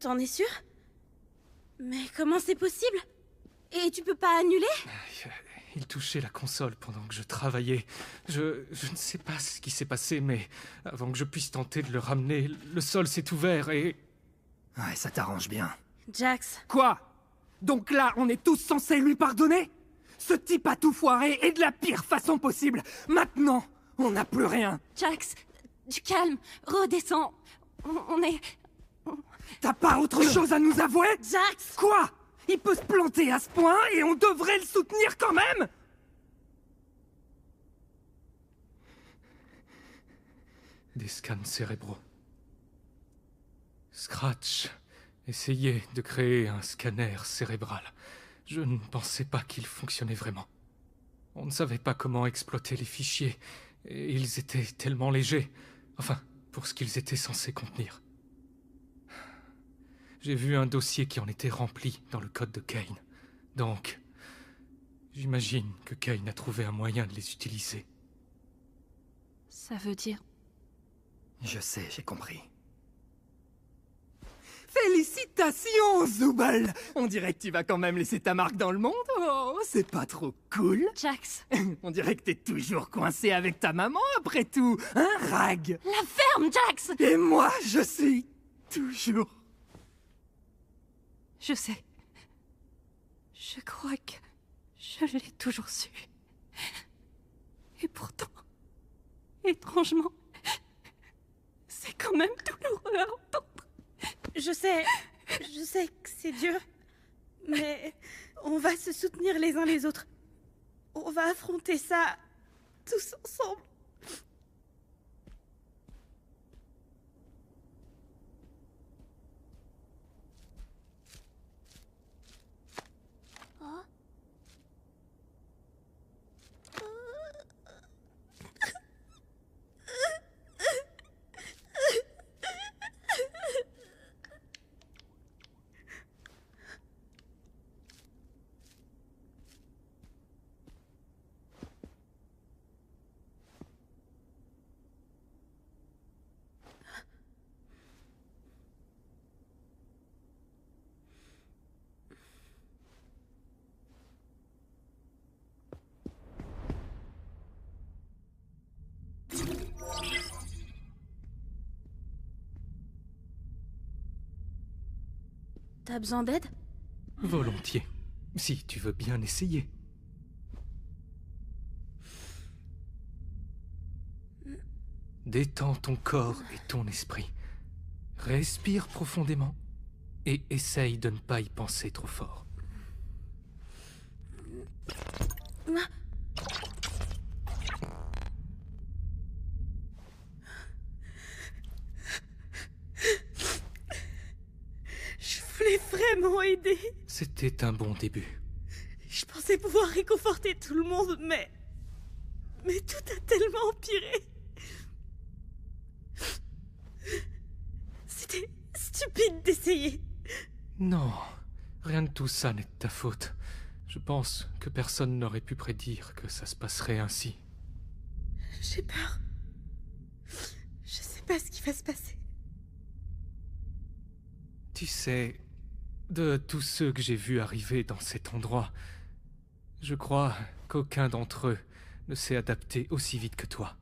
T'en es sûr? Mais comment c'est possible? Et tu peux pas annuler? Il touchait la console pendant que je travaillais. Je ne sais pas ce qui s'est passé, mais avant que je puisse tenter de le ramener, le sol s'est ouvert et... Ouais, ça t'arrange bien. Jax. Quoi? Donc là, on est tous censés lui pardonner? Ce type a tout foiré et de la pire façon possible. Maintenant, on n'a plus rien. Jax, du calme, redescends. On est... T'as pas autre chose à nous avouer? Jax! Quoi? Il peut se planter à ce point et on devrait le soutenir quand même? Des scans cérébraux. Scratch essayait de créer un scanner cérébral. Je ne pensais pas qu'il fonctionnait vraiment. On ne savait pas comment exploiter les fichiers, et ils étaient tellement légers. Enfin, pour ce qu'ils étaient censés contenir. J'ai vu un dossier qui en était rempli dans le code de Kane. Donc, j'imagine que Kane a trouvé un moyen de les utiliser. Ça veut dire... Je sais, j'ai compris. Félicitations, Zooble! On dirait que tu vas quand même laisser ta marque dans le monde. Oh, c'est pas trop cool? Jax! On dirait que t'es toujours coincé avec ta maman, après tout. Hein, Rag? La ferme, Jax! Et moi, je suis toujours... Je sais. Je crois que je l'ai toujours su. Et pourtant, étrangement, c'est quand même douloureux à entendre. Je sais que c'est dur, mais on va se soutenir les uns les autres. On va affronter ça tous ensemble. T'as besoin d'aide? Volontiers, si tu veux bien essayer. Détends ton corps et ton esprit. Respire profondément et essaye de ne pas y penser trop fort. Je voulais vraiment aider. C'était un bon début. Je pensais pouvoir réconforter tout le monde, mais tout a tellement empiré. C'était stupide d'essayer. Non, rien de tout ça n'est de ta faute. Je pense que personne n'aurait pu prédire que ça se passerait ainsi. J'ai peur. Je sais pas ce qui va se passer. Tu sais, de tous ceux que j'ai vus arriver dans cet endroit, je crois qu'aucun d'entre eux ne s'est adapté aussi vite que toi.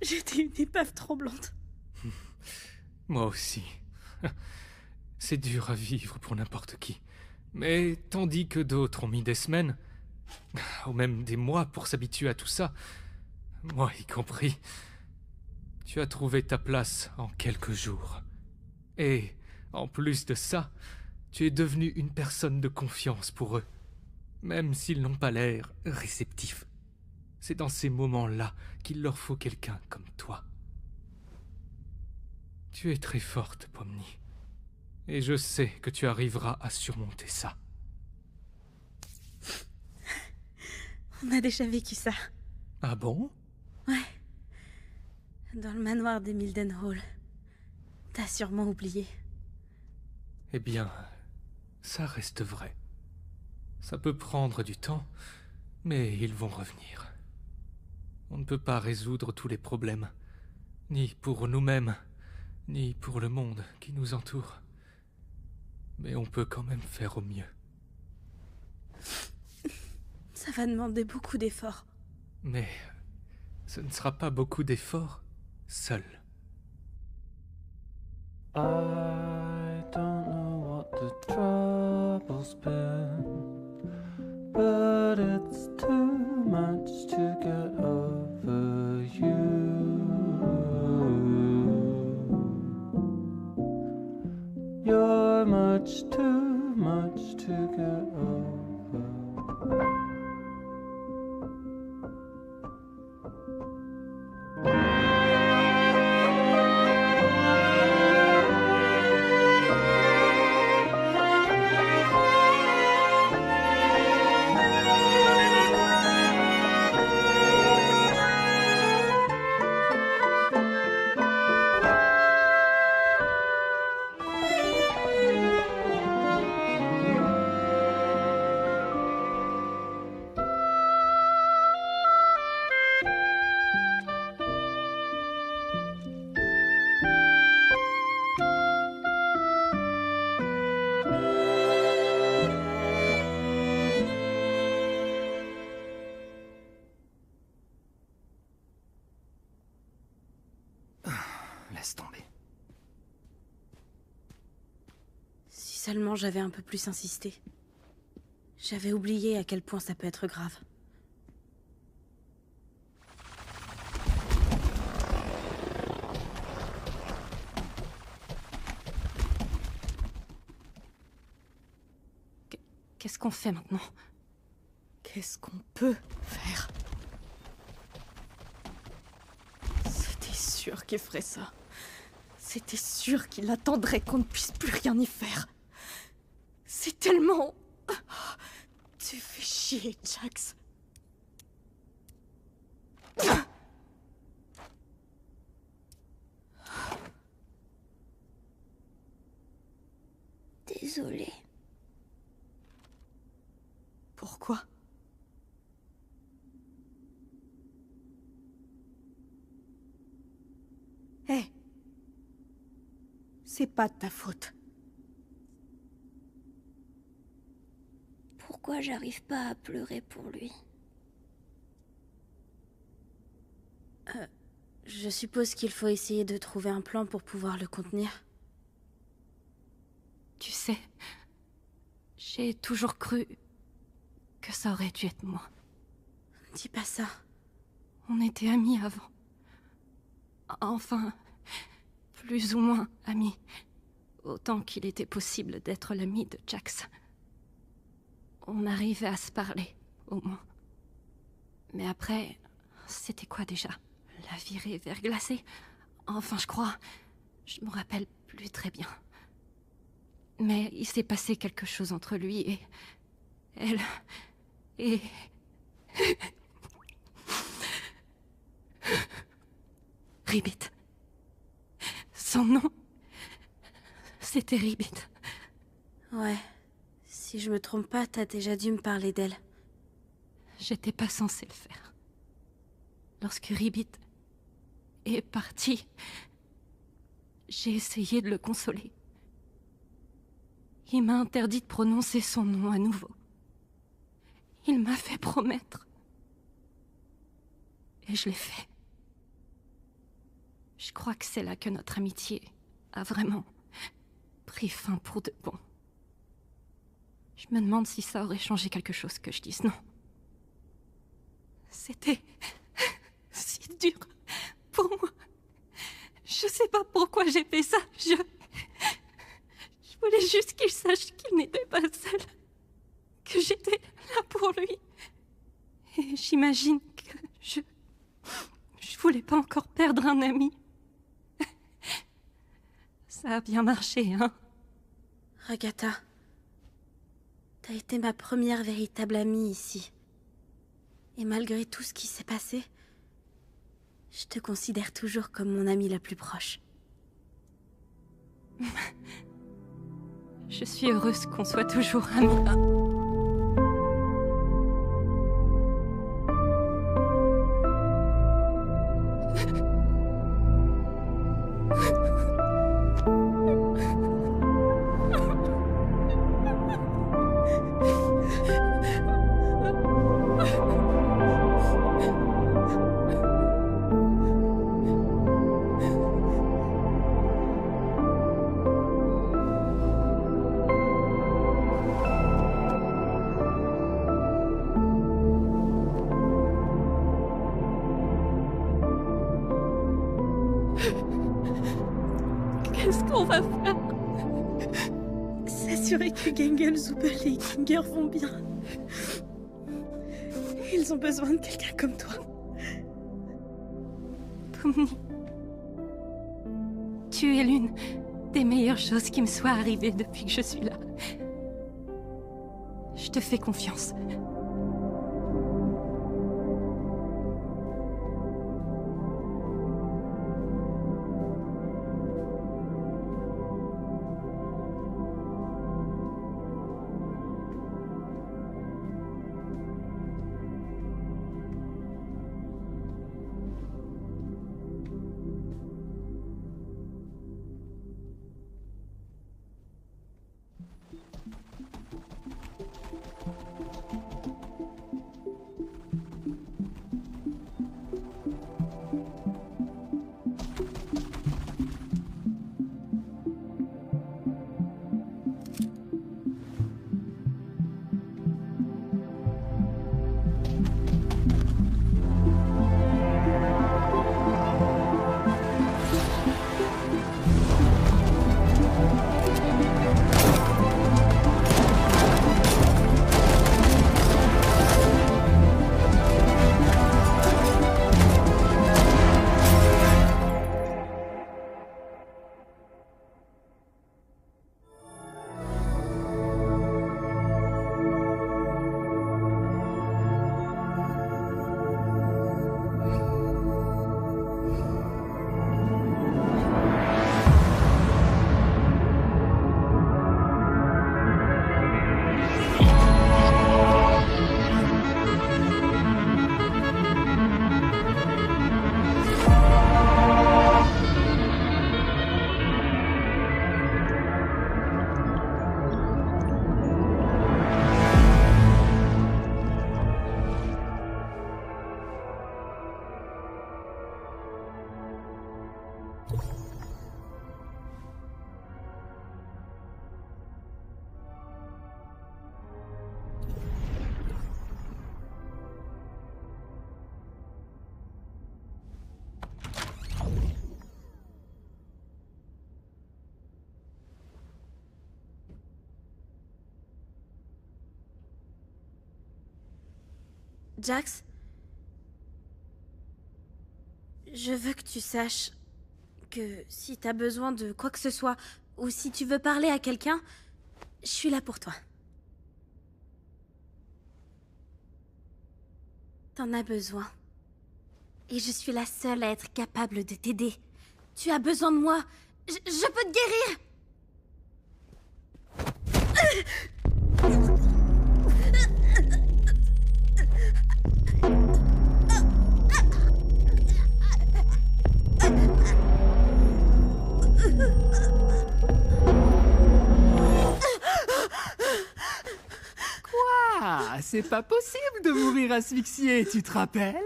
J'étais une épave tremblante. Moi aussi. C'est dur à vivre pour n'importe qui. Mais tandis que d'autres ont mis des semaines, ou même des mois pour s'habituer à tout ça, moi y compris, tu as trouvé ta place en quelques jours. Et, en plus de ça, tu es devenu une personne de confiance pour eux, même s'ils n'ont pas l'air réceptifs. C'est dans ces moments-là qu'il leur faut quelqu'un comme toi. Tu es très forte, Pomni. Et je sais que tu arriveras à surmonter ça. On a déjà vécu ça. Ah bon? Ouais. Dans le manoir des Mildenhall. T'as sûrement oublié. Eh bien, ça reste vrai. Ça peut prendre du temps, mais ils vont revenir. On ne peut pas résoudre tous les problèmes, ni pour nous-mêmes, ni pour le monde qui nous entoure. Mais on peut quand même faire au mieux. Ça va demander beaucoup d'efforts. Mais ce ne sera pas beaucoup d'efforts seul. I don't know what the trouble's been, but it's too much to get over you. You're much too much to get over. Laisse tomber. Si seulement j'avais un peu plus insisté. J'avais oublié à quel point ça peut être grave. Qu'est-ce qu'on fait maintenant? Qu'est-ce qu'on peut faire? C'était sûr qu'il ferait ça. C'était sûr qu'il attendrait qu'on ne puisse plus rien y faire. C'est tellement... Tu fais chier, Jax. Désolée. Pourquoi? Hé! C'est pas de ta faute. Pourquoi j'arrive pas à pleurer pour lui? Je suppose qu'il faut essayer de trouver un plan pour pouvoir le contenir. Tu sais, j'ai toujours cru que ça aurait dû être moi. Dis pas ça. On était amis avant. Enfin, plus ou moins amis. Autant qu'il était possible d'être l'ami de Jax. On arrivait à se parler, au moins. Mais après, c'était quoi déjà? La virée verglacée? Enfin, je crois. Je me rappelle plus très bien. Mais il s'est passé quelque chose entre lui et... elle... et... Ribbit. Son nom... c'était Ribbit. Ouais. Si je me trompe pas, t'as déjà dû me parler d'elle. J'étais pas censée le faire. Lorsque Ribbit est parti, j'ai essayé de le consoler. Il m'a interdit de prononcer son nom à nouveau. Il m'a fait promettre. Et je l'ai fait. Je crois que c'est là que notre amitié a vraiment pris fin pour de bon. Je me demande si ça aurait changé quelque chose que je dise non. C'était si dur pour moi. Je sais pas pourquoi j'ai fait ça. Je voulais juste qu'il sache qu'il n'était pas seul. Que j'étais là pour lui. Et j'imagine que je voulais pas encore perdre un ami. Ça a bien marché, hein? Ragatha, t'as été ma première véritable amie ici. Et malgré tout ce qui s'est passé, je te considère toujours comme mon amie la plus proche. Je suis heureuse qu'on soit toujours amis. Qu'est-ce qu'on va faire? S'assurer que Gengel, Zubel et Ginger vont bien. Ils ont besoin de quelqu'un comme toi. Pomni, tu es l'une des meilleures choses qui me soient arrivées depuis que je suis là. Je te fais confiance. Jax, je veux que tu saches que si t'as besoin de quoi que ce soit, ou si tu veux parler à quelqu'un, je suis là pour toi. T'en as besoin. Et je suis la seule à être capable de t'aider. Tu as besoin de moi. Je peux te guérir. Quoi? C'est pas possible de mourir asphyxié, tu te rappelles?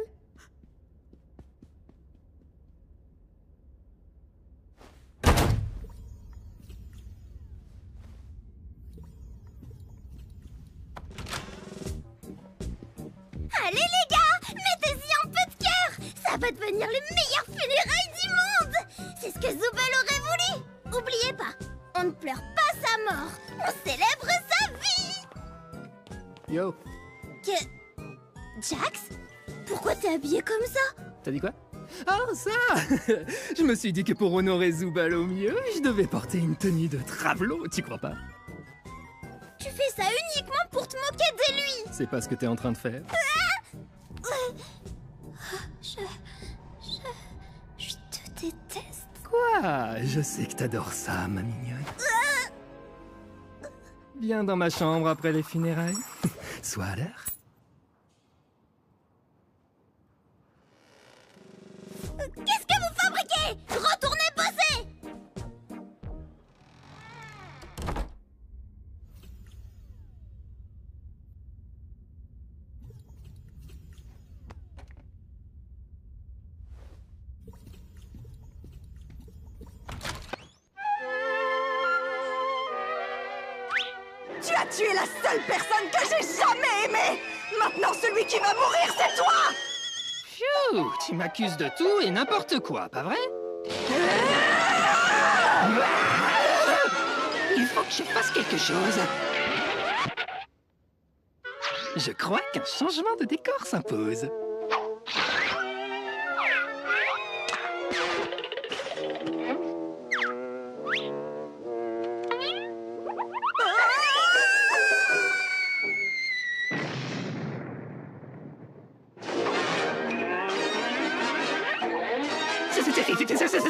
Allez les gars, mettez-y un peu de cœur. Ça va devenir les meilleures funérailles du monde. C'est ce que Zubel aurait voulu. Oubliez pas, on ne pleure pas sa mort, on célèbre sa vie. Yo, Que... Jax? Pourquoi t'es habillé comme ça? t'as dit quoi? Oh, ça! Je me suis dit que pour honorer Zubal au mieux, je devais porter une tenue de travelot, tu crois pas? Tu fais ça uniquement pour te moquer de lui. C'est pas ce que t'es en train de faire. Je te déteste. Quoi? Je sais que t'adores ça, ma mignonne. Viens dans ma chambre après les funérailles. Sois à l'heure. Qu'est-ce que vous fabriquez? Retournez bosser. Tu as tué la seule personne que j'ai jamais aimée! Maintenant, celui qui va mourir, c'est toi! Phew, tu m'accuses de tout et n'importe quoi, pas vrai? Il faut que je fasse quelque chose. Je crois qu'un changement de décor s'impose.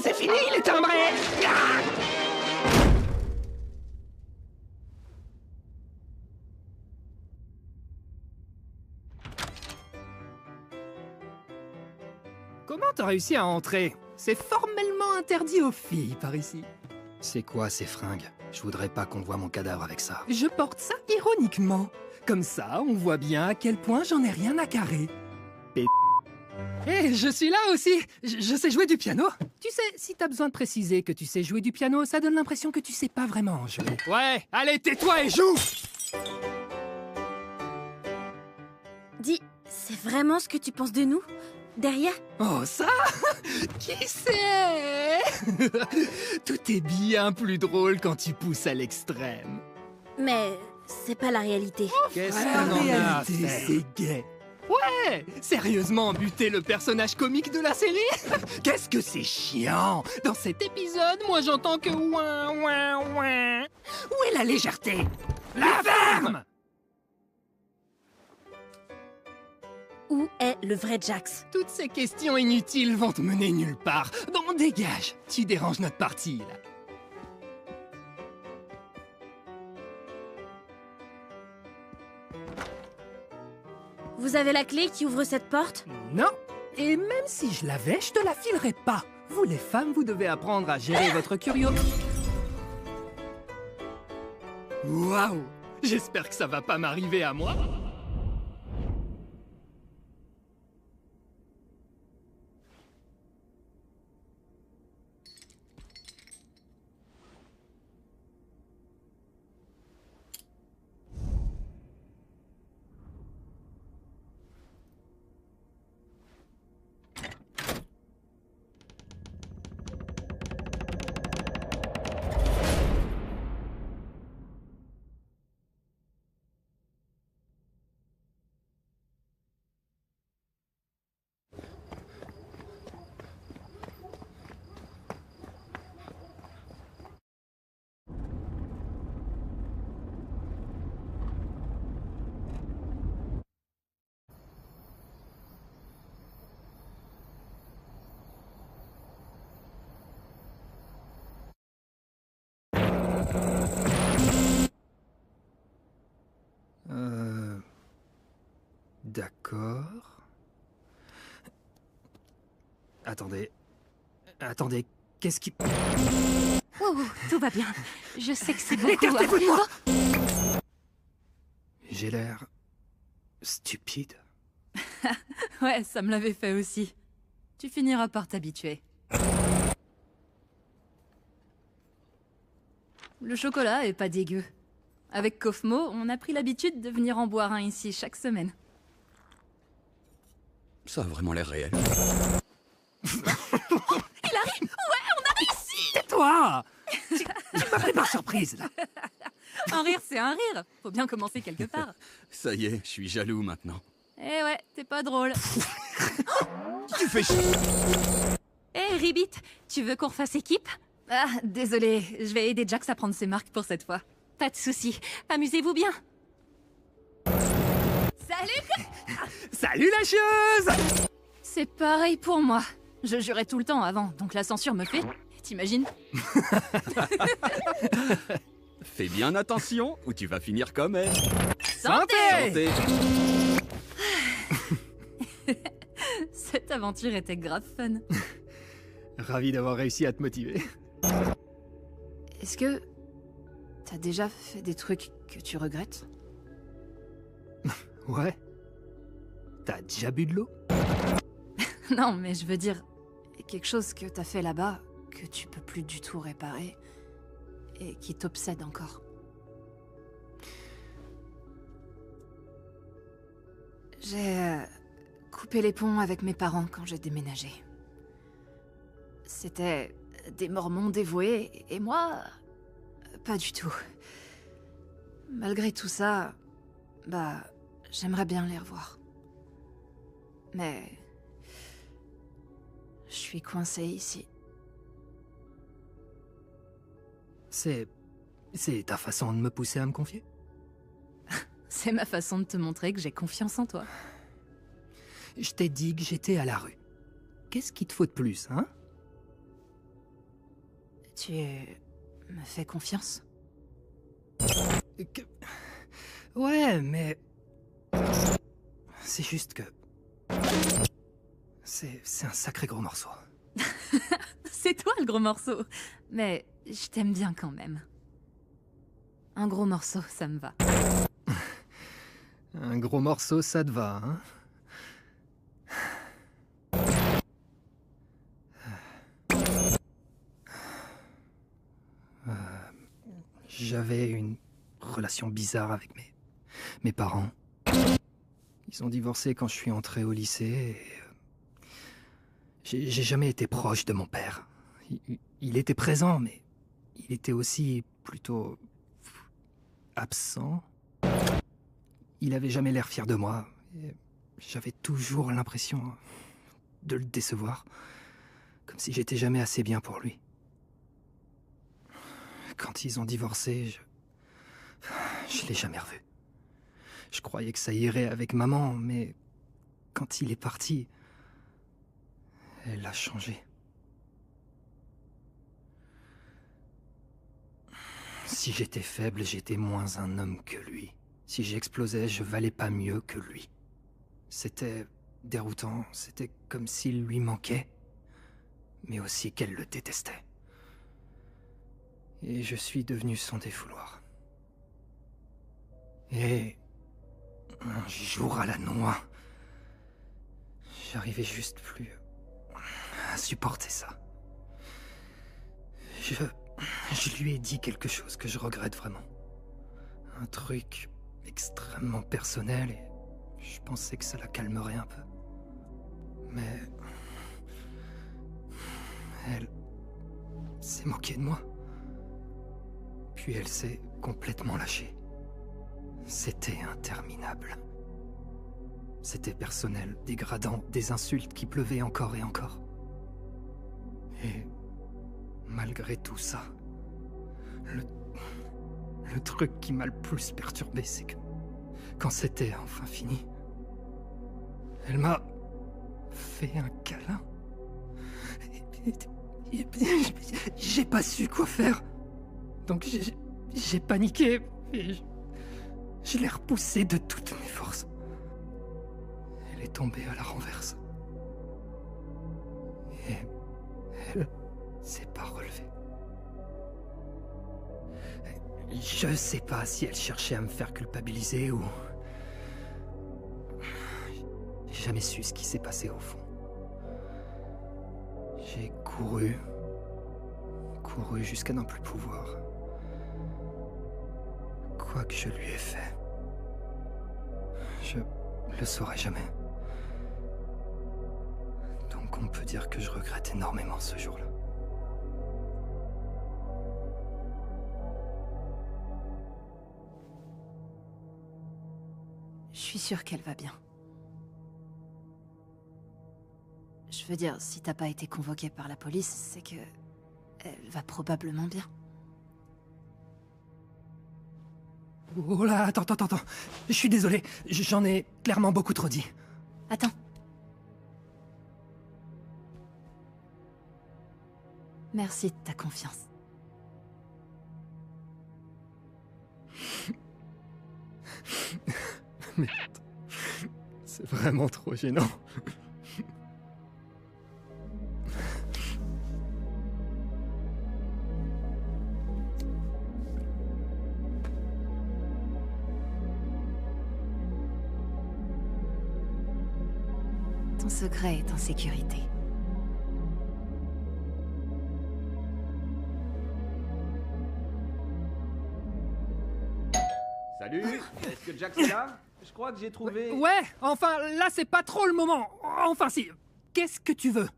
C'est fini, il est timbré. Ah! Comment t'as réussi à entrer? C'est formellement interdit aux filles par ici. C'est quoi ces fringues? Je voudrais pas qu'on voit mon cadavre avec ça. Je porte ça ironiquement. Comme ça, on voit bien à quel point j'en ai rien à carrer. Je suis là aussi. Je sais jouer du piano. Tu sais, si t'as besoin de préciser que tu sais jouer du piano, ça donne l'impression que tu sais pas vraiment en jouer. Ouais, allez, tais-toi et joue! Dis, c'est vraiment ce que tu penses de nous? Derrière? Oh, ça? Qui sait? Tout est bien plus drôle quand tu pousses à l'extrême. Mais c'est pas la réalité. Qu'est-ce qu'on en a à faire? C'est gay. Ouais! Sérieusement, buter le personnage comique de la série? Qu'est-ce que c'est chiant! Dans cet épisode, moi j'entends que ouin, ouin, ouin. Où est la légèreté? La ferme! Où est le vrai Jax? Toutes ces questions inutiles vont te mener nulle part. Bon, dégage! Tu déranges notre partie, là. Vous avez la clé qui ouvre cette porte? Non. Et même si je l'avais, je te la filerais pas. Vous les femmes, vous devez apprendre à gérer votre curio. Waouh! J'espère que ça va pas m'arriver à moi. D'accord. Attendez, qu'est-ce qui... Oh, tout va bien. Je sais que c'est beaucoup. Écartez-vous de moi! J'ai l'air... stupide. Ouais, ça me l'avait fait aussi. Tu finiras par t'habituer. Le chocolat est pas dégueu. Avec Kofmo, on a pris l'habitude de venir en boire un ici chaque semaine. Ça a vraiment l'air réel. Il arrive! Ouais, on a réussi! Tais-toi! Tu m'as pris par surprise, là. Un rire, c'est un rire. Faut bien commencer quelque part. Ça y est, je suis jaloux maintenant. Eh ouais, t'es pas drôle. Tu fais chier. Eh, Ribbit, tu veux qu'on refasse équipe? Ah, désolé, je vais aider Jax à prendre ses marques pour cette fois. Pas de soucis, amusez-vous bien. Salut! Salut la chieuse! C'est pareil pour moi. Je jurais tout le temps avant, donc la censure me fait... T'imagines? Fais bien attention ou tu vas finir comme elle. Santé! Santé. Cette aventure était grave fun. Ravi d'avoir réussi à te motiver. Est-ce que... t'as déjà fait des trucs que tu regrettes? Ouais. T'as déjà bu de l'eau? Non, mais je veux dire... quelque chose que t'as fait là-bas, que tu peux plus du tout réparer, et qui t'obsède encore. J'ai coupé les ponts avec mes parents quand j'ai déménagé. C'était des Mormons dévoués, et moi... pas du tout. Malgré tout ça, bah, j'aimerais bien les revoir. Mais... je suis coincée ici. C'est ta façon de me pousser à me confier? C'est ma façon de te montrer que j'ai confiance en toi. Je t'ai dit que j'étais à la rue. Qu'est-ce qu'il te faut de plus, hein? Tu me fais confiance? Ouais, mais... c'est juste que... c'est un sacré gros morceau. C'est toi le gros morceau. Mais je t'aime bien quand même. Un gros morceau, ça me va. Un gros morceau, ça te va, hein? J'avais une relation bizarre avec mes parents. Ils ont divorcé quand je suis entré au lycée et... j'ai jamais été proche de mon père. Il était présent, mais il était aussi plutôt... absent. Il avait jamais l'air fier de moi. J'avais toujours l'impression de le décevoir. Comme si j'étais jamais assez bien pour lui. Quand ils ont divorcé, je l'ai jamais revu. Je croyais que ça irait avec maman, mais quand il est parti, elle a changé. Si j'étais faible, j'étais moins un homme que lui. Si j'explosais, je valais pas mieux que lui. C'était déroutant, c'était comme s'il lui manquait, mais aussi qu'elle le détestait. Et je suis devenu son défouloir. Et un jour à la noix, j'arrivais juste plus à supporter ça. Je lui ai dit quelque chose que je regrette vraiment. Un truc extrêmement personnel et je pensais que ça la calmerait un peu. Mais... elle s'est moquée de moi. Puis elle s'est complètement lâchée. C'était interminable. C'était personnel, dégradant, des insultes qui pleuvaient encore et encore. Et malgré tout ça, le truc qui m'a le plus perturbé, c'est que quand c'était enfin fini, elle m'a fait un câlin. Et j'ai pas su quoi faire. Donc j'ai paniqué et je l'ai repoussée de toutes mes forces. Elle est tombée à la renverse. Et elle s'est pas relevée. Je sais pas si elle cherchait à me faire culpabiliser ou... J'ai jamais su ce qui s'est passé au fond. J'ai couru jusqu'à n'en plus pouvoir. Quoi que je lui ai fait, je le saurai jamais. Donc on peut dire que je regrette énormément ce jour-là. Je suis sûre qu'elle va bien. Je veux dire, si t'as pas été convoquée par la police, c'est que... elle va probablement bien. Oh là, attends. Je suis désolé, j'en ai clairement beaucoup trop dit. Attends. Merci de ta confiance. Merde. C'est vraiment trop gênant. Ton secret est en sécurité. Salut, est-ce que Jax est là? Je crois que j'ai trouvé... Ouais, enfin, là, c'est pas trop le moment. Enfin, si. Qu'est-ce que tu veux?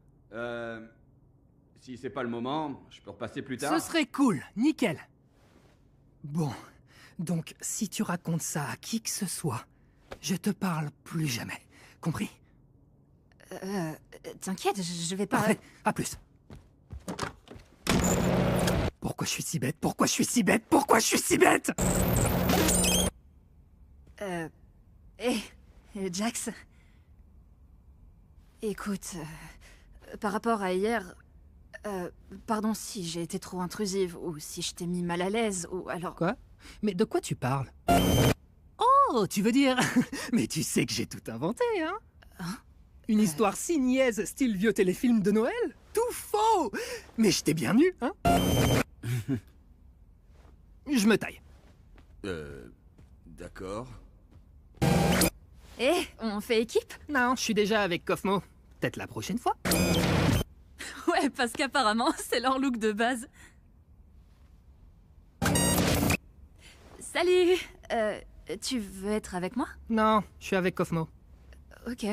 Si c'est pas le moment, je peux repasser plus tard. Ce serait cool, nickel. Bon, donc si tu racontes ça à qui que ce soit, je te parle plus jamais. Compris? T'inquiète, je vais pas... Parfait, à plus. Pourquoi je suis si bête? Pourquoi je suis si bête? Pourquoi je suis si bête? Jax... Écoute, par rapport à hier... pardon si j'ai été trop intrusive, ou si je t'ai mis mal à l'aise, ou alors... Quoi? Mais de quoi tu parles? Oh, tu veux dire... Mais tu sais que j'ai tout inventé, hein? Une histoire si niaise, style vieux téléfilm de Noël? Tout faux! Mais je t'ai bien eu, hein? Je me taille. D'accord. On fait équipe? Non, je suis déjà avec Cosmo. Peut-être la prochaine fois. Ouais, parce qu'apparemment, c'est leur look de base. Salut! Tu veux être avec moi? Non, je suis avec Cosmo. Ok.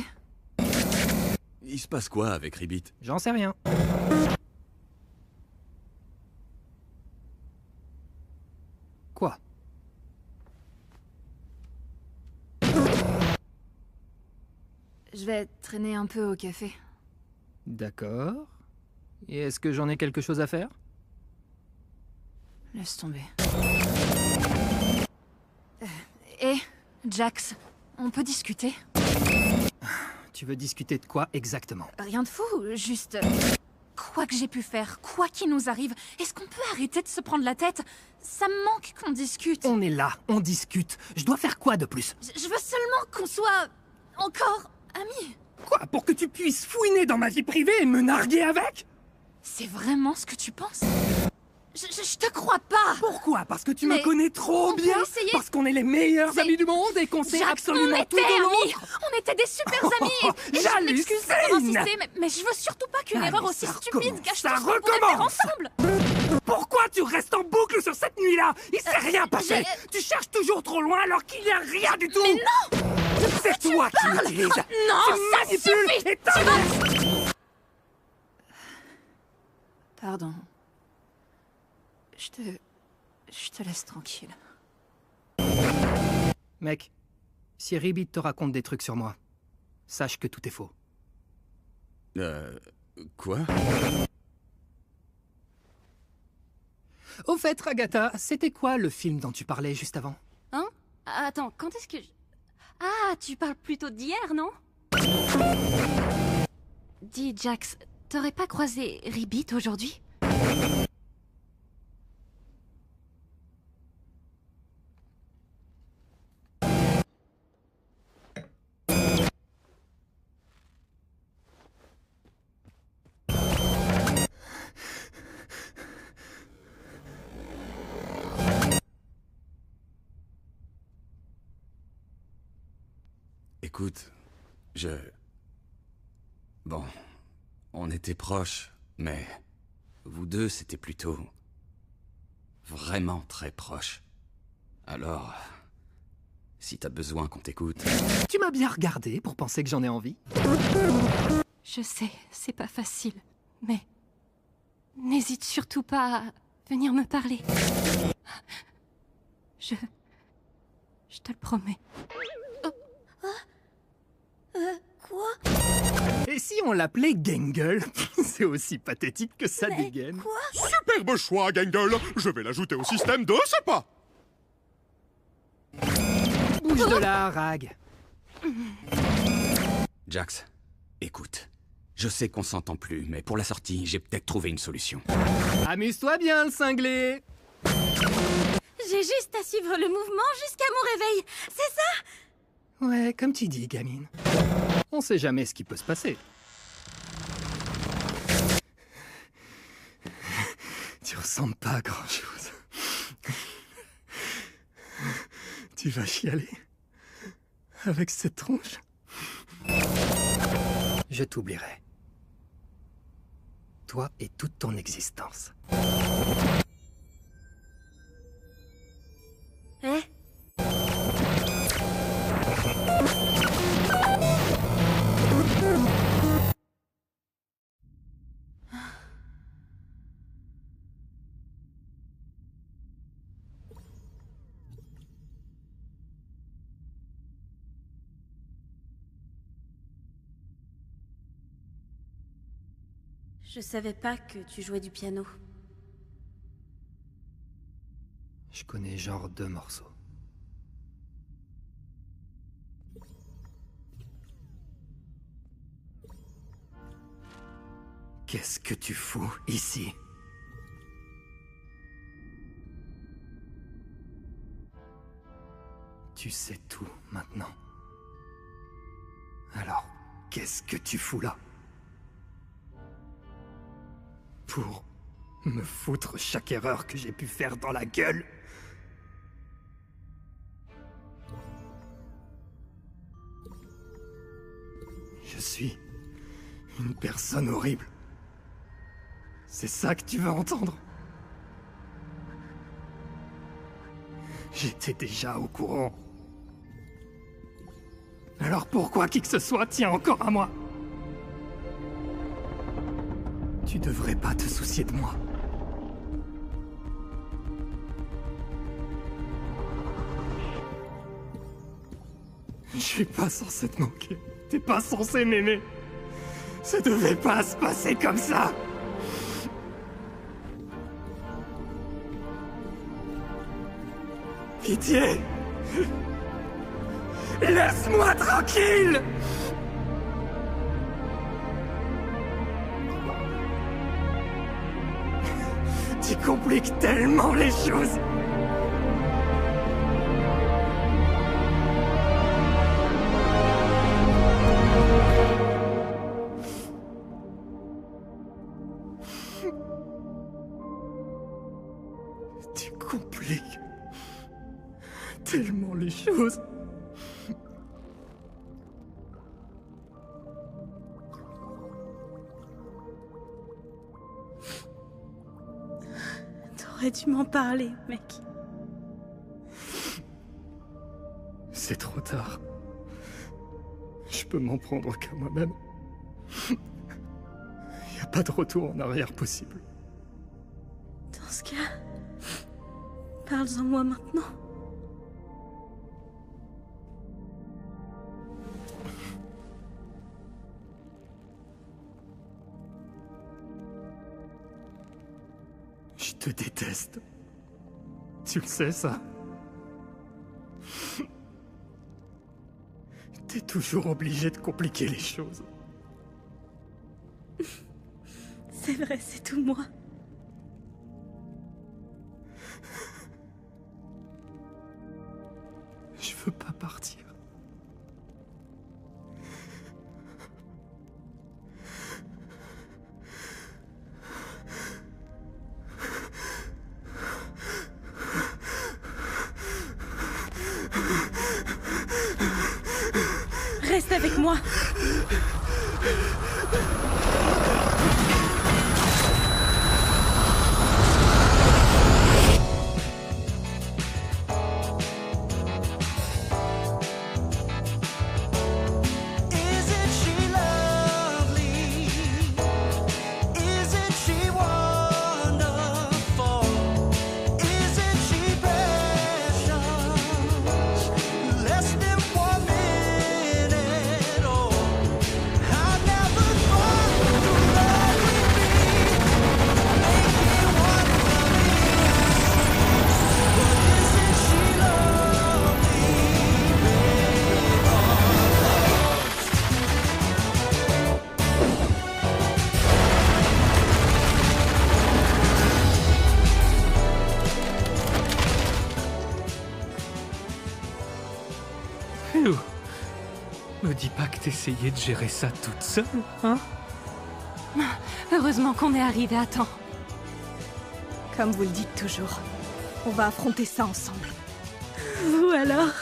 Il se passe quoi avec Ribbit? J'en sais rien. Quoi? Je vais traîner un peu au café. D'accord. Et est-ce que j'en ai quelque chose à faire? Laisse tomber. Jax, on peut discuter? Tu veux discuter de quoi exactement? Rien de fou, juste... Quoi que j'ai pu faire, quoi qu'il nous arrive, est-ce qu'on peut arrêter de se prendre la tête? Ça me manque qu'on discute. On est là, on discute. Je dois faire quoi de plus? Je veux seulement qu'on soit... encore amis. Quoi? Pour que tu puisses fouiner dans ma vie privée et me narguer avec? C'est vraiment ce que tu penses? Je te crois pas! Pourquoi? Parce que tu Mais me connais trop on peut bien? essayer. Parce qu'on est les meilleurs amis du monde et qu'on sait Jax, absolument on tout de était amis. l'autre? On était des super amis! Et je m'excuse d'avoir insisté, mais je veux surtout pas qu'une Allez, erreur aussi ça stupide recommence, gâche ça tout ce qu'on pourrait faire recommence. ensemble! Pourquoi tu restes en boucle sur cette nuit-là? Il s'est rien passé! Tu cherches toujours trop loin alors qu'il n'y a rien du tout! Mais non! C'est toi qui l'utilises! Non, tu ça manipules suffit! et t'as... Pardon. Je te laisse tranquille. Mec, si Ribbit te raconte des trucs sur moi, sache que tout est faux. Quoi? Au fait, Ragata, c'était quoi le film dont tu parlais juste avant? Hein? Attends, quand est-ce que... Ah, tu parles plutôt d'hier, non? Dis, Jax, t'aurais pas croisé Ribbit aujourd'hui? Écoute, Bon, on était proches, mais vous deux, c'était plutôt... vraiment très proches. Alors, si t'as besoin qu'on t'écoute... Tu m'as bien regardé pour penser que j'en ai envie? Je sais, c'est pas facile, mais... N'hésite surtout pas à venir me parler. Je te le promets. Quoi? Et si on l'appelait Gangle? C'est aussi pathétique que ça dégaine. Quoi? Superbe choix, Gangle. Je vais l'ajouter au système de ce pas. Bouge de là, Rag. Jax, écoute. Je sais qu'on s'entend plus, mais pour la sortie, j'ai peut-être trouvé une solution. Amuse-toi bien, le cinglé. J'ai juste à suivre le mouvement jusqu'à mon réveil, c'est ça? Ouais, comme tu dis, gamine. On sait jamais ce qui peut se passer. Tu ressembles pas à grand-chose. Tu vas chialer? Avec cette tronche? Je t'oublierai. Toi et toute ton existence. Je savais pas que tu jouais du piano. Je connais genre 2 morceaux. Qu'est-ce que tu fous ici? Tu sais tout maintenant. Alors, qu'est-ce que tu fous là? Pour me foutre chaque erreur que j'ai pu faire dans la gueule? Je suis une personne horrible. C'est ça que tu veux entendre? J'étais déjà au courant. Alors pourquoi qui que ce soit tient encore à moi? Tu devrais pas te soucier de moi. Je suis pas censé te manquer. T'es pas censé m'aimer. Ça devait pas se passer comme ça. Pitié! Laisse-moi tranquille! Tu compliques tellement les choses! Tu compliques tellement les choses. T'aurais dû m'en parler, mec. C'est trop tard. Je peux m'en prendre qu'à moi-même. Y a pas de retour en arrière possible. Dans ce cas, parle-en moi maintenant. Je te déteste. Tu le sais, ça? T'es toujours obligé de compliquer les choses. C'est vrai, c'est tout moi. Je veux pas partir. Reste avec moi. Hello. Me dis pas que t'essayais de gérer ça toute seule, hein? Heureusement qu'on est arrivé à temps. Comme vous le dites toujours, on va affronter ça ensemble. Vous alors?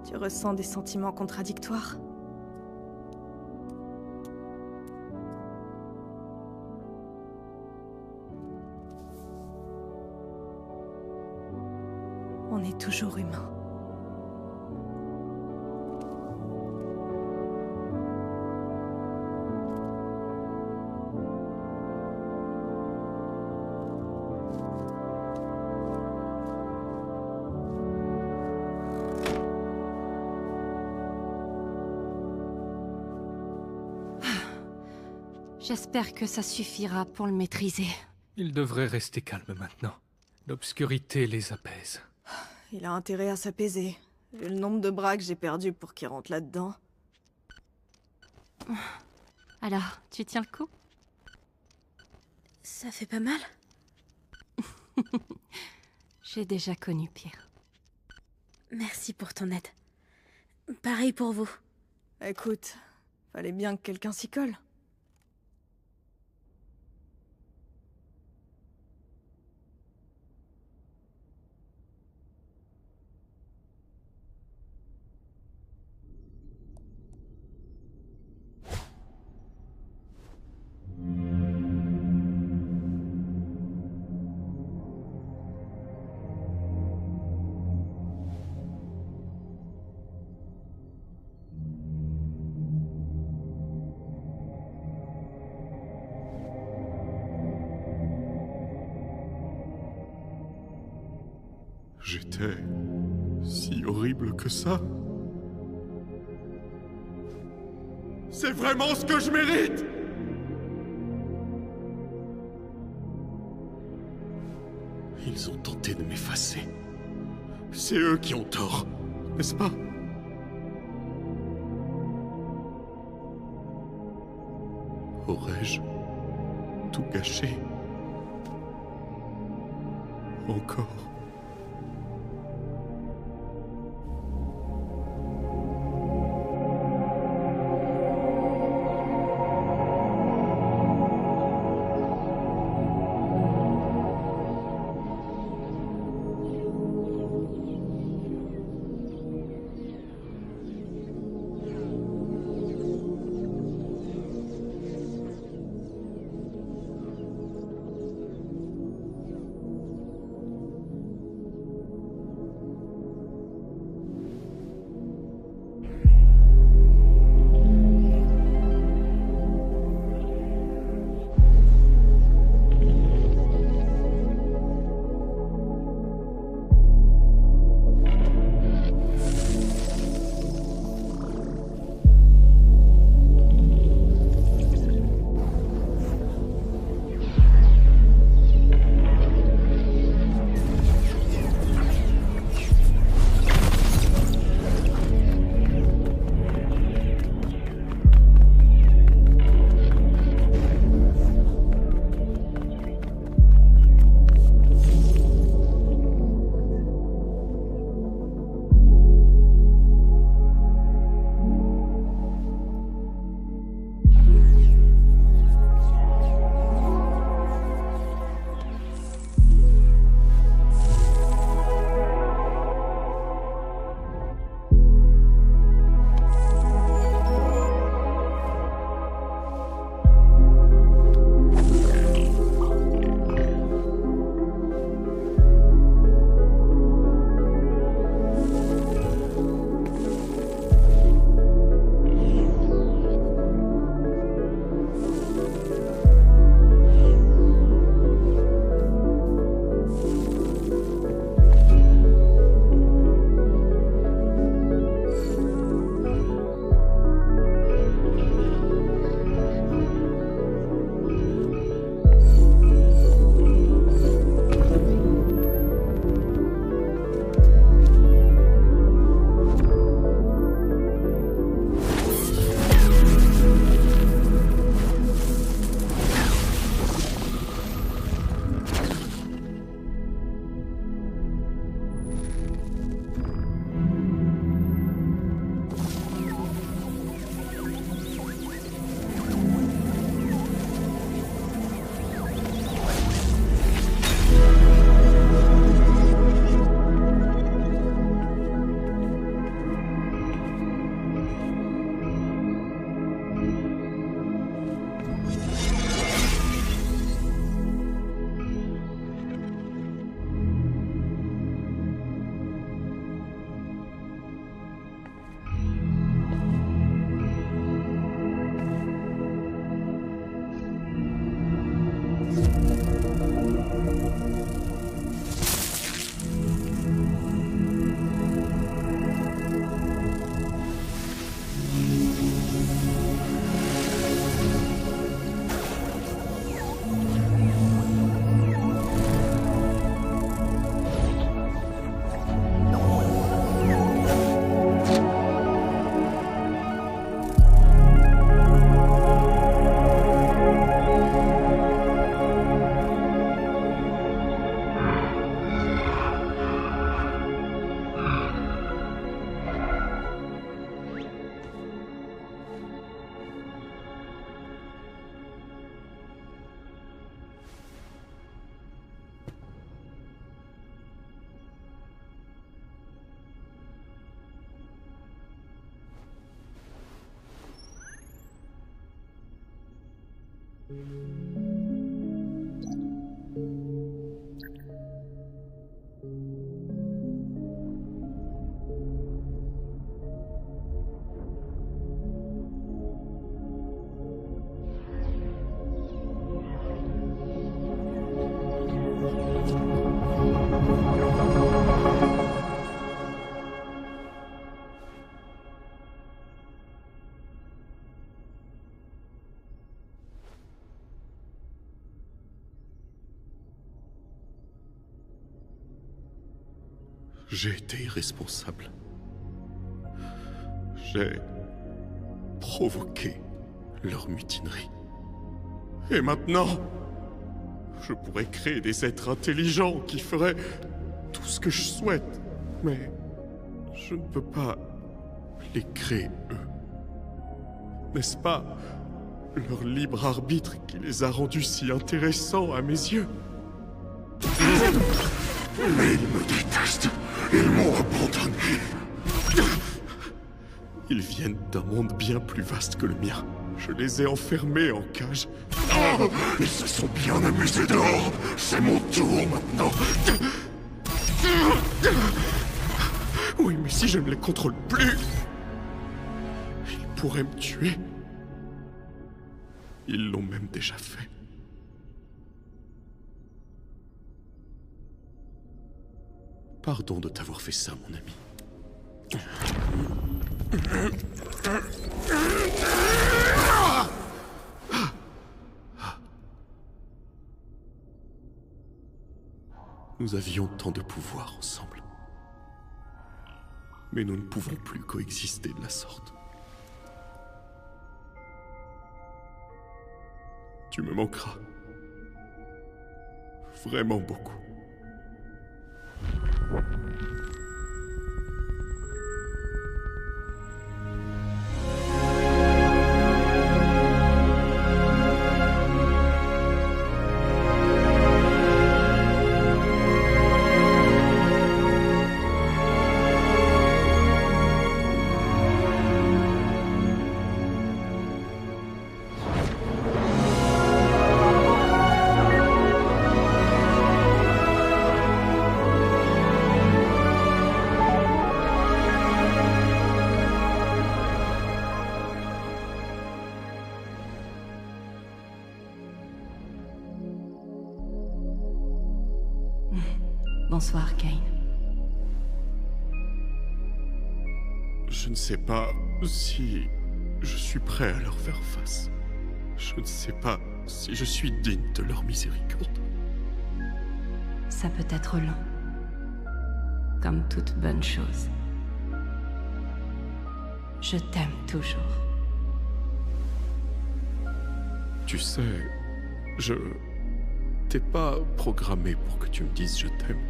Tu ressens des sentiments contradictoires? On est toujours humain. J'espère que ça suffira pour le maîtriser. Ils devraient rester calmes maintenant. L'obscurité les apaise. Il a intérêt à s'apaiser. Vu le nombre de bras que j'ai perdu pour qu'il rentre là-dedans. Alors, tu tiens le coup? Ça fait pas mal? J'ai déjà connu pire. Merci pour ton aide. Pareil pour vous. Écoute, fallait bien que quelqu'un s'y colle. J'étais si horrible que ça. C'est vraiment ce que je mérite! Ils ont tenté de m'effacer. C'est eux qui ont tort, n'est-ce pas? Aurais-je tout gâché? Encore? J'ai été irresponsable. J'ai provoqué leur mutinerie. Et maintenant, je pourrais créer des êtres intelligents qui feraient tout ce que je souhaite. Mais je ne peux pas les créer, eux. N'est-ce pas leur libre arbitre qui les a rendus si intéressants à mes yeux? Mais ils me détestent. Ils m'ont abandonné. Ils viennent d'un monde bien plus vaste que le mien. Je les ai enfermés en cage. Ils se sont bien amusés dehors. C'est mon tour maintenant. Oui, mais si je ne les contrôle plus, ils pourraient me tuer. Ils l'ont même déjà fait. Pardon de t'avoir fait ça, mon ami. Nous avions tant de pouvoir ensemble. Mais nous ne pouvons plus coexister de la sorte. Tu me manqueras. Vraiment beaucoup. Bonsoir, Kane. Je ne sais pas si je suis prêt à leur faire face. Je ne sais pas si je suis digne de leur miséricorde. Ça peut être long. Comme toute bonne chose. Je t'aime toujours. Tu sais, je t'ai pas programmé pour que tu me dises je t'aime.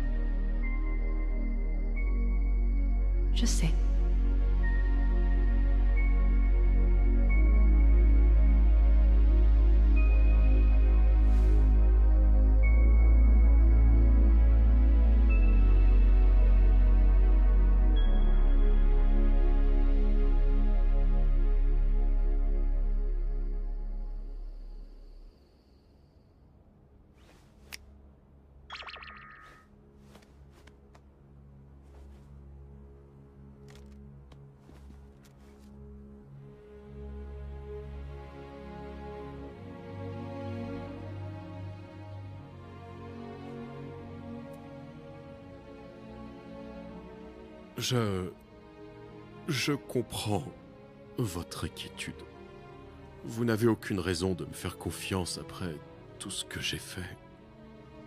Je sais. Je comprends votre inquiétude. Vous n'avez aucune raison de me faire confiance après tout ce que j'ai fait.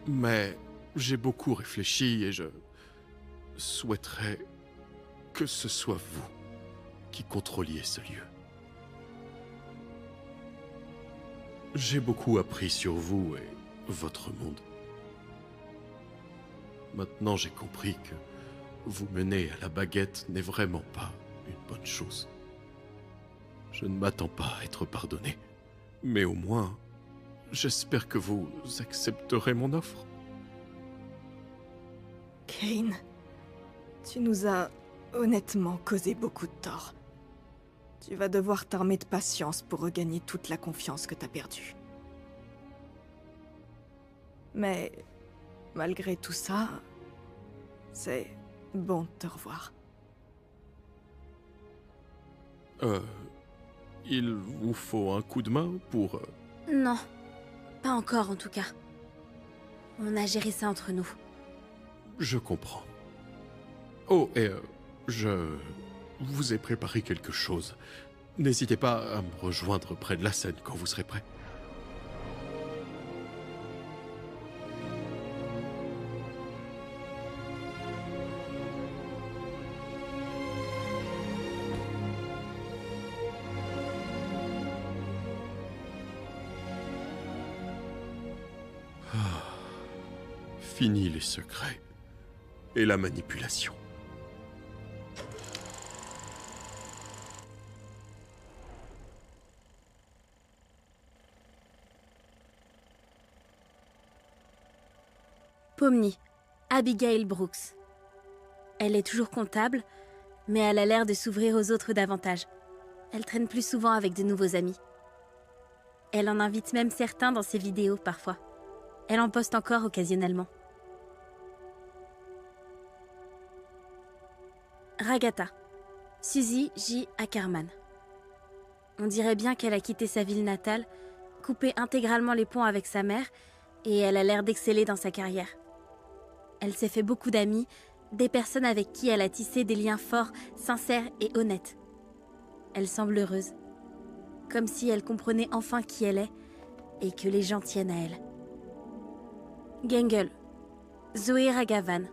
Mais j'ai beaucoup réfléchi et je souhaiterais que ce soit vous qui contrôliez ce lieu. J'ai beaucoup appris sur vous et votre monde. Maintenant, j'ai compris que vous mener à la baguette n'est vraiment pas une bonne chose. Je ne m'attends pas à être pardonné, mais au moins, j'espère que vous accepterez mon offre. Kane, tu nous as honnêtement causé beaucoup de tort. Tu vas devoir t'armer de patience pour regagner toute la confiance que t'as perdue. Mais malgré tout ça, c'est bon de te revoir. Il vous faut un coup de main pour... Non, pas encore en tout cas. On a géré ça entre nous. Je comprends. Oh, et je vous ai préparé quelque chose. N'hésitez pas à me rejoindre près de la scène quand vous serez prêt. Fini les secrets et la manipulation. Pomni, Abigail Brooks. Elle est toujours comptable, mais elle a l'air de s'ouvrir aux autres davantage. Elle traîne plus souvent avec de nouveaux amis. Elle en invite même certains dans ses vidéos parfois. Elle en poste encore occasionnellement. Ragatha, Suzy J. Ackerman. On dirait bien qu'elle a quitté sa ville natale, coupé intégralement les ponts avec sa mère, et elle a l'air d'exceller dans sa carrière. Elle s'est fait beaucoup d'amis, des personnes avec qui elle a tissé des liens forts, sincères et honnêtes. Elle semble heureuse, comme si elle comprenait enfin qui elle est et que les gens tiennent à elle. Gengel, Zoé Raghavan.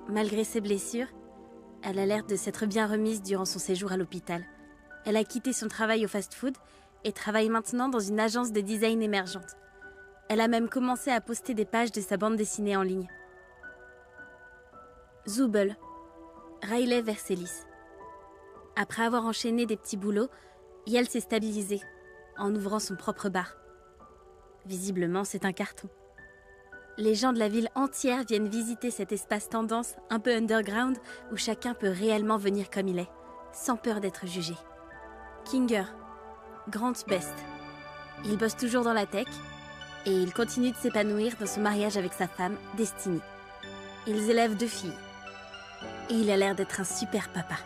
Malgré ses blessures, elle a l'air de s'être bien remise durant son séjour à l'hôpital. Elle a quitté son travail au fast-food et travaille maintenant dans une agence de design émergente. Elle a même commencé à poster des pages de sa bande dessinée en ligne. Zubel, Riley Verselis. Après avoir enchaîné des petits boulots, Yael s'est stabilisée en ouvrant son propre bar. Visiblement, c'est un carton. Les gens de la ville entière viennent visiter cet espace tendance un peu underground où chacun peut réellement venir comme il est, sans peur d'être jugé. Kinger, Grant Best. Il bosse toujours dans la tech et il continue de s'épanouir dans son mariage avec sa femme, Destiny. Ils élèvent 2 filles et il a l'air d'être un super papa.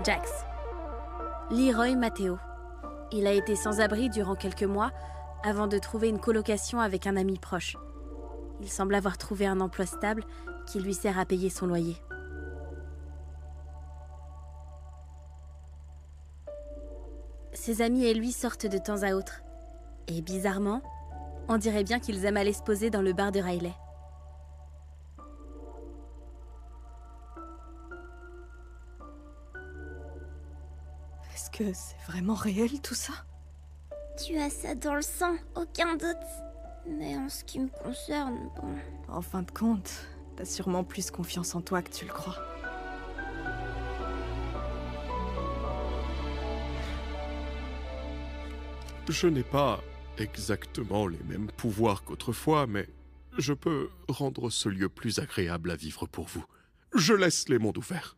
Jax, Leroy Matteo. Il a été sans abri durant quelques mois avant de trouver une colocation avec un ami proche. Il semble avoir trouvé un emploi stable qui lui sert à payer son loyer. Ses amis et lui sortent de temps à autre. Et bizarrement, on dirait bien qu'ils aiment aller se poser dans le bar de Riley. Est-ce que c'est vraiment réel tout ça? Tu as ça dans le sang, aucun doute. Mais en ce qui me concerne, bon... En fin de compte, t'as sûrement plus confiance en toi que tu le crois. Je n'ai pas exactement les mêmes pouvoirs qu'autrefois, mais je peux rendre ce lieu plus agréable à vivre pour vous. Je laisse les mondes ouverts.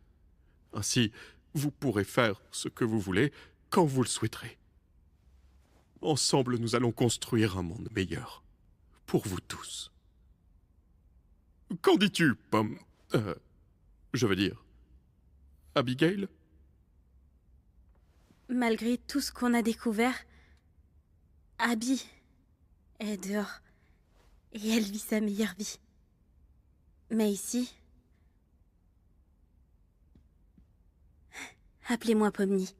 Ainsi, vous pourrez faire ce que vous voulez quand vous le souhaiterez. Ensemble, nous allons construire un monde meilleur. Pour vous tous. Qu'en dis-tu, Pomme? Je veux dire... Abigail? Malgré tout ce qu'on a découvert, Abby est dehors. Et elle vit sa meilleure vie. Mais ici... Appelez-moi Pomni.